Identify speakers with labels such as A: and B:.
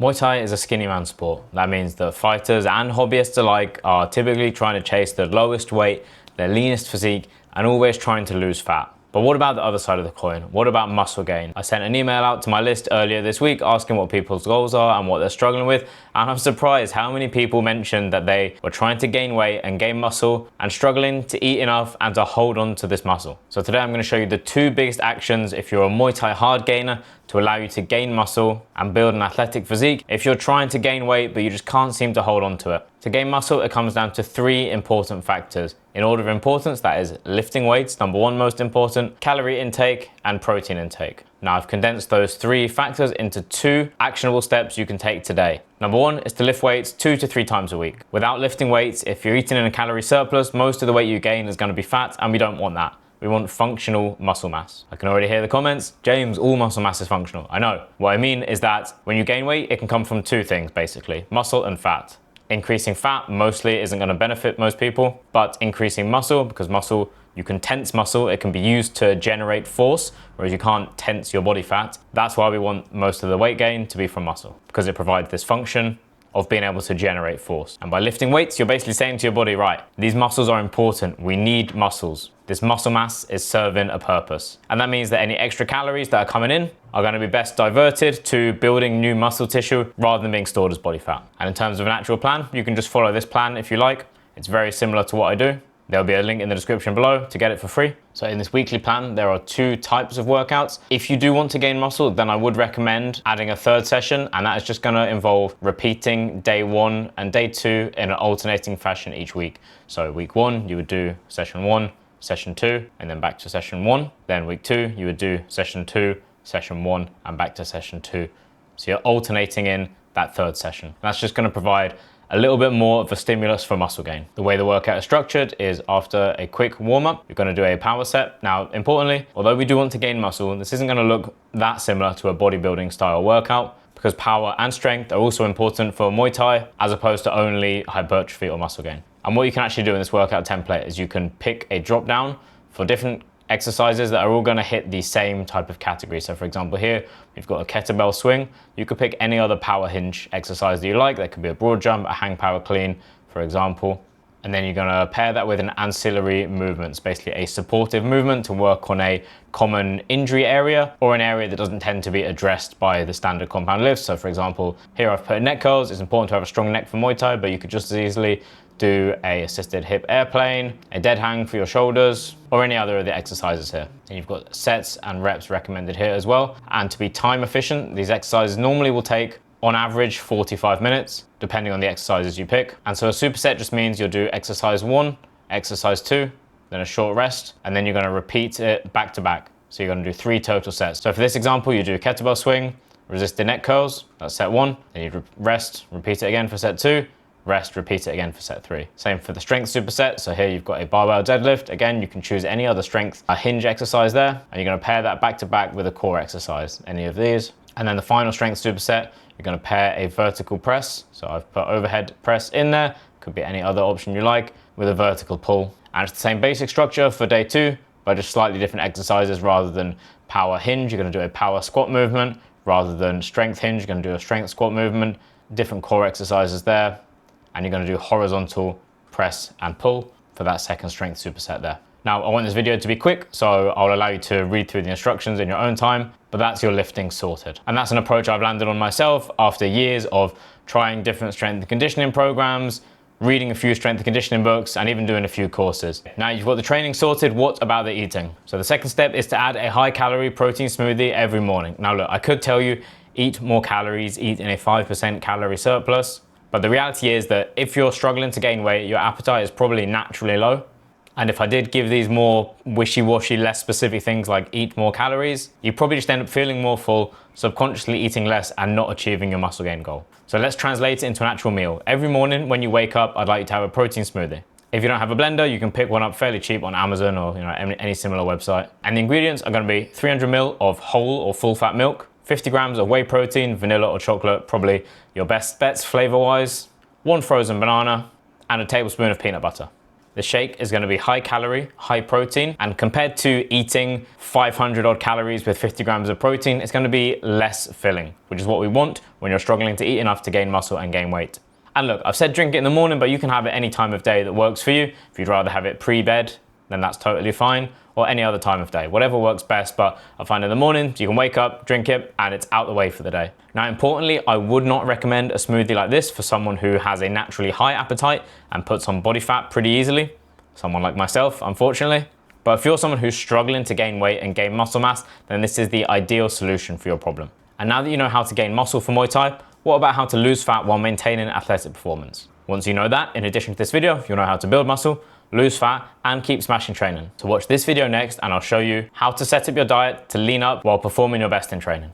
A: Muay Thai is a skinny man sport. That means that fighters and hobbyists alike are typically trying to chase the lowest weight, their leanest physique, and always trying to lose fat. But what about the other side of the coin? What about muscle gain? I sent an email out to my list earlier this week asking what people's goals are and what they're struggling with, and I'm surprised how many people mentioned that they were trying to gain weight and gain muscle and struggling to eat enough and to hold on to this muscle. So today I'm going to show you the two biggest actions if you're a Muay Thai hard gainer to allow you to gain muscle and build an athletic physique if you're trying to gain weight but you just can't seem to hold on to it. To gain muscle, it comes down to three important factors. In order of importance, that is lifting weights, number one most important, calorie intake, and protein intake. Now I've condensed those three factors into two actionable steps you can take today. Number one is to lift weights 2 to 3 times a week. Without lifting weights, if you're eating in a calorie surplus, most of the weight you gain is going to be fat, and we don't want that. We want functional muscle mass. I can already hear the comments, James, all muscle mass is functional. I know. What I mean is that when you gain weight, it can come from two things basically, muscle and fat. Increasing fat mostly isn't going to benefit most people, but increasing muscle, because muscle, you can tense muscle, it can be used to generate force, whereas you can't tense your body fat. That's why we want most of the weight gain to be from muscle, because it provides this function of being able to generate force. And by lifting weights, you're basically saying to your body, right, these muscles are important, we need muscles. This muscle mass is serving a purpose. And that means that any extra calories that are coming in are going to be best diverted to building new muscle tissue rather than being stored as body fat. And in terms of an actual plan, you can just follow this plan if you like. It's very similar to what I do. There'll be a link in the description below to get it for free. So in this weekly plan, there are two types of workouts. If you do want to gain muscle, then I would recommend adding a third session, and that is just gonna involve repeating day 1 and day 2 in an alternating fashion each week. So week 1, you would do session 1, session 2, and then back to session 1. Then week 2, you would do session 2, session 1, and back to session 2. So you're alternating in that third session. And that's just gonna provide a little bit more of a stimulus for muscle gain. The way the workout is structured is after a quick warm-up, you're gonna do a power set. Now, importantly, although we do want to gain muscle, this isn't gonna look that similar to a bodybuilding style workout, because power and strength are also important for Muay Thai, as opposed to only hypertrophy or muscle gain. And what you can actually do in this workout template is you can pick a drop down for different exercises that are all gonna hit the same type of category. So for example here, we've got a kettlebell swing. You could pick any other power hinge exercise that you like. That could be a broad jump, a hang power clean, for example. And then you're gonna pair that with an ancillary movement. It's basically a supportive movement to work on a common injury area or an area that doesn't tend to be addressed by the standard compound lifts. So for example, here I've put neck curls. It's important to have a strong neck for Muay Thai, but you could just as easily do a assisted hip airplane, a dead hang for your shoulders, or any other of the exercises here. And you've got sets and reps recommended here as well. And to be time efficient, these exercises normally will take on average 45 minutes, depending on the exercises you pick. And so a superset just means you'll do exercise 1, exercise 2, then a short rest, and then you're gonna repeat it back to back. So you're gonna do 3 total sets. So for this example, you do kettlebell swing, resisted neck curls, that's set 1, then you rest, repeat it again for set 2, rest, repeat it again for set 3. Same for the strength superset. So here you've got a barbell deadlift. Again, you can choose any other strength hinge exercise there, and you're gonna pair that back to back with a core exercise, any of these. And then the final strength superset, you're gonna pair a vertical press. So I've put overhead press in there, could be any other option you like, with a vertical pull. And it's the same basic structure for day 2, but just slightly different exercises. Rather than power hinge, you're gonna do a power squat movement. Rather than strength hinge, you're gonna do a strength squat movement. Different core exercises there. And you're gonna do horizontal press and pull for that second strength superset there. Now, I want this video to be quick, so I'll allow you to read through the instructions in your own time, but that's your lifting sorted. And that's an approach I've landed on myself after years of trying different strength and conditioning programs, reading a few strength and conditioning books, and even doing a few courses. Now you've got the training sorted, what about the eating? So the second step is to add a high-calorie protein smoothie every morning. Now look, I could tell you, eat more calories, eat in a 5% calorie surplus, but the reality is that if you're struggling to gain weight, your appetite is probably naturally low. And if I did give these more wishy-washy, less specific things like eat more calories, you probably just end up feeling more full, subconsciously eating less and not achieving your muscle gain goal. So let's translate it into an actual meal. Every morning when you wake up, I'd like you to have a protein smoothie. If you don't have a blender, you can pick one up fairly cheap on Amazon or any similar website. And the ingredients are gonna be 300 ml of whole or full fat milk, 50 grams of whey protein, vanilla or chocolate, probably your best bets flavor-wise, 1 frozen banana, and a tablespoon of peanut butter. The shake is going to be high calorie, high protein, and compared to eating 500 odd calories with 50 grams of protein, it's going to be less filling, which is what we want when you're struggling to eat enough to gain muscle and gain weight. And look, I've said drink it in the morning, but you can have it any time of day that works for you. If you'd rather have it pre-bed, then that's totally fine, or any other time of day, whatever works best. But I find in the morning, you can wake up, drink it, and it's out the way for the day. Now, importantly, I would not recommend a smoothie like this for someone who has a naturally high appetite and puts on body fat pretty easily. Someone like myself, unfortunately. But if you're someone who's struggling to gain weight and gain muscle mass, then this is the ideal solution for your problem. And now that you know how to gain muscle for Muay Thai, what about how to lose fat while maintaining athletic performance? Once you know that, in addition to this video, you'll know how to build muscle, lose fat, and keep smashing training. So watch this video next and I'll show you how to set up your diet to lean up while performing your best in training.